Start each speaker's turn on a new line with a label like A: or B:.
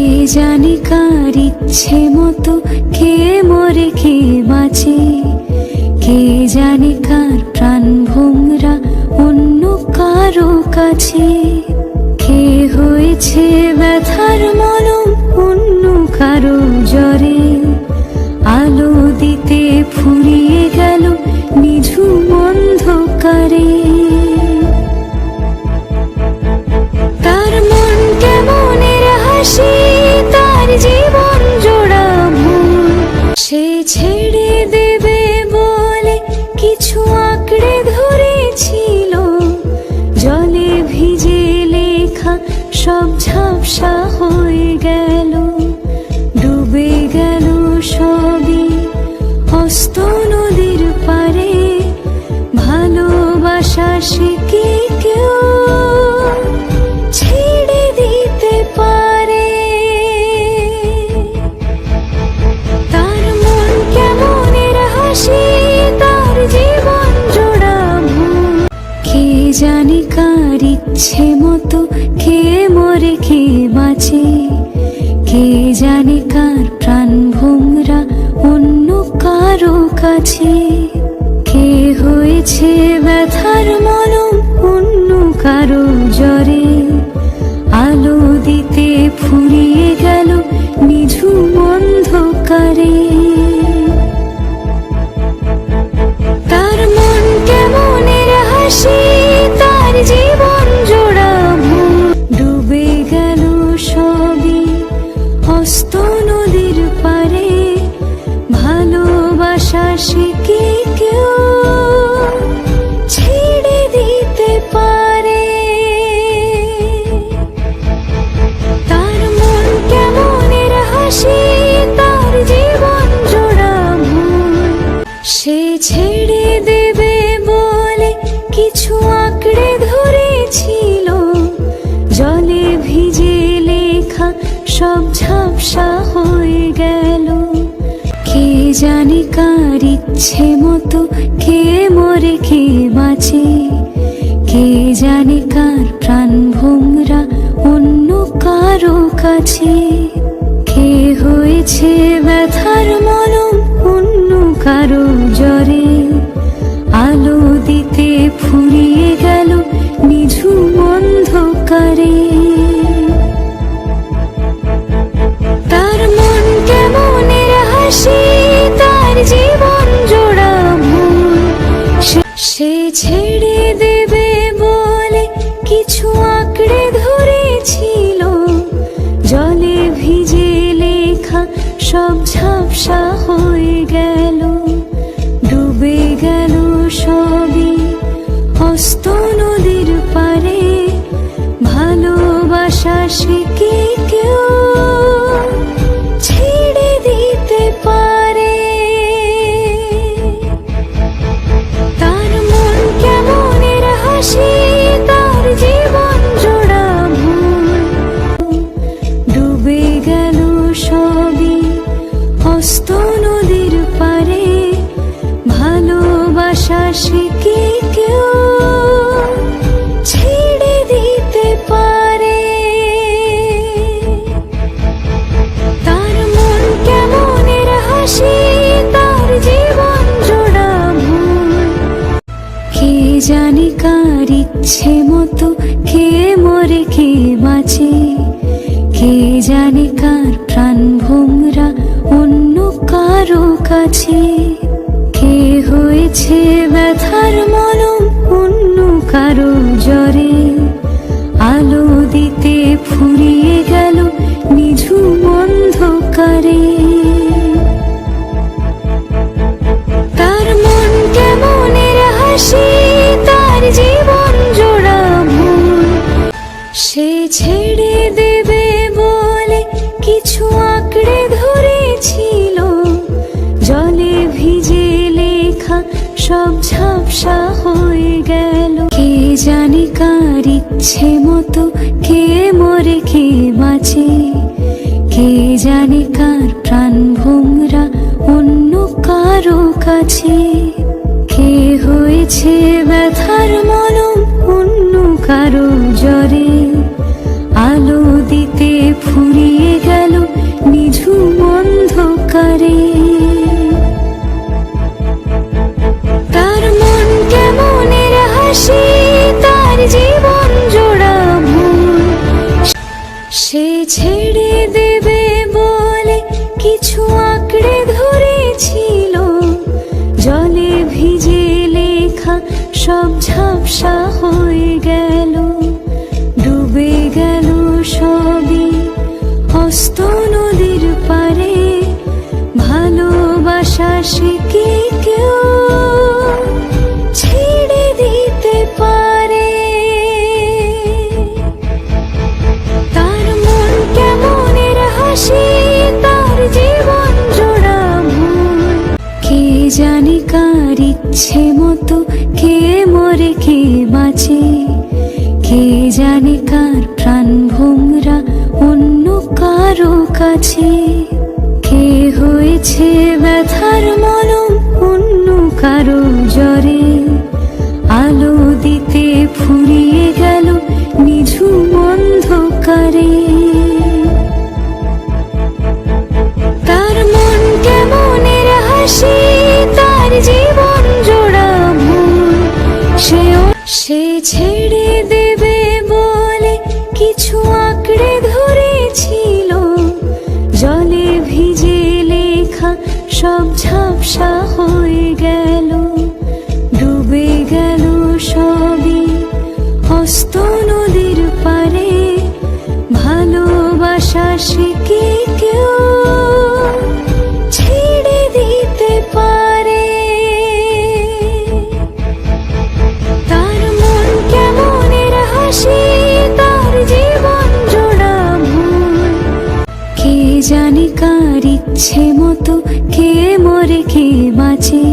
A: কে জানে কার ইচ্ছে মতো কে মরে কে বাঁচে, কে জানে কার প্রাণ ভোমরা অন্য কারো কাছে, কে হয়েছে ব্যথার মলম অন্য কারো জ্বরে, আলো দিতে ফুরিয়ে গেল নিঝুম অন্ধকারে। তার মন কেমনের হাসি, তার জীবন জোড়া ভুল, সে ছেড়ে দেবে বলে কিছু আঁকড়ে ধরেছিল, জলে ভিজে লেখা সব ঝাপসা হয়ে গেল, ডুবে গেল সবই অস্ত নদীর পারে। ভালোবাসা সে কি কেউ ছেড়ে দিতে পারে? তার মন কেমনের হাসি, তার জীবন জোড়া ভুল, কে জানে কার ইচ্ছে মতো কে মরে কে বাঁচে, কে জানে কার প্রাণ ভোমরা অন্য কারো কাছে, কে হয়েছে ব্যথার মলম অন্য কারো জ্বরে, আলো দিতে ফুরিয়ে গেল নিঝুম অন্ধকারে। তার মন কেমনের হাসি, তার জীবন জোড়া ভুল, ডুবে গেল সবই অস্ত নদীর পারে। ভালোবাসা সে কি কেউ ছেড়ে দিতে পারে? তার মন কেমনের হাসি, তার জীবন জোড়া ভুল, সে ছেড়ে দেবে বলে কিছু আঁকড়ে ধরেছিল, জলে ভিজে লেখা সব ঝাপসা হয়ে গেল। কে জানে কার ইচ্ছে মতো কে মরে কে বাঁচে, কে জানে কার প্রাণ ভোমরা অন্য কারো কাছে, কে হয়েছে ব্যথার মলম অন্য কারো জ্বরে, আলো দিতে ফুরিয়ে গেল নিঝুম অন্ধকারে। তার মন কেমনের হাসি, তার জীবন জোড়া ভুল, সে ছেড়ে দেবে বলে কিছু আঁকড়ে ধরেছিল, জলে ভিজে লেখা সব ঝাপসা হয়ে গেল, ডুবে গেল সবই অস্ত নদীর পারে। ভালোবাসা সে কি কেউ ছেড়ে দিতে পারে? তার মন কেমনের হাসি, তার জীবন জোড়া ভুল, ডুবে গেল সবই অস্ত নদীর পারে। ভালোবাসা সে কি কেউ ছেড়ে দিতে পারে? তার মন কেমনের হাসি, তার জীবন জোড়া ভুল, কে জানে কার ইচ্ছে মতো কে মরে কে বাঁচে, কে জানে কার প্রাণ ভোমরা অন্য কারো কাছে, কে হয়েছে ব্যথার মলম অন্য কারো জ্বরে, আলো দিতে ফুরিয়ে গেল নিঝুম অন্ধকারে। তার মন কেমনের হাসি, তার জীবন জোড়া ভুল, সে ছেড়ে দেবে বলে কিছু আঁকড়ে ধরেছিল, জলে ভিজে লেখা সব ঝাপসা হয়ে গেল। কে জানে কার ইচ্ছে মতো কে মরে কে বাঁচে, কে জানে কার প্রাণ ভোমরা অন্য কারো কাছে, কে হয়েছে ব্যথার মলম অন্য কারো জ্বরে, আলো দিতে ফুরিয়ে গেল সে ছেড়ে দেবে বলে কিছু আঁকড়ে ধরেছিল, জলে ভিজে লেখা সব ঝাপসা হয়ে গেল, ডুবে গেল সবই অস্ত নদীর পারে। ভালোবাসা সে কি কেউ ছেড়ে দিতে পারে? তার মন কেমনের হাসি, তার জীবন জোড়া ভুল। কে জানে কার ইচ্ছে মতো কে মরে কে বাঁচে, কে জানে কার প্রাণ ভোমরা অন্য কারো কাছে। কে হয়েছে ব্যথার মলম অন্য কারো জ্বরে, আলো দিতে ফুরিয়ে গেল নিঝুম অন্ধকারে। তার মন কেমনের হাসি, তার জীবন জোড়া ভুল। সে ছেড়ে দেবে বলে কিছু আঁকড়ে ধরেছিল, জলে ভিজে লেখা সব ঝাপসা হয়ে গেল, ডুবে গেল সবই অস্ত নদীর পারে। ভালোবাসা সে কি কেউ ছেড়ে দিতে পারে? তার মন কেমনের হাসি, তার জীবন জোড়া ভুল। কে জানে কার ইচ্ছে মতো কে মরে কে বাঁচে,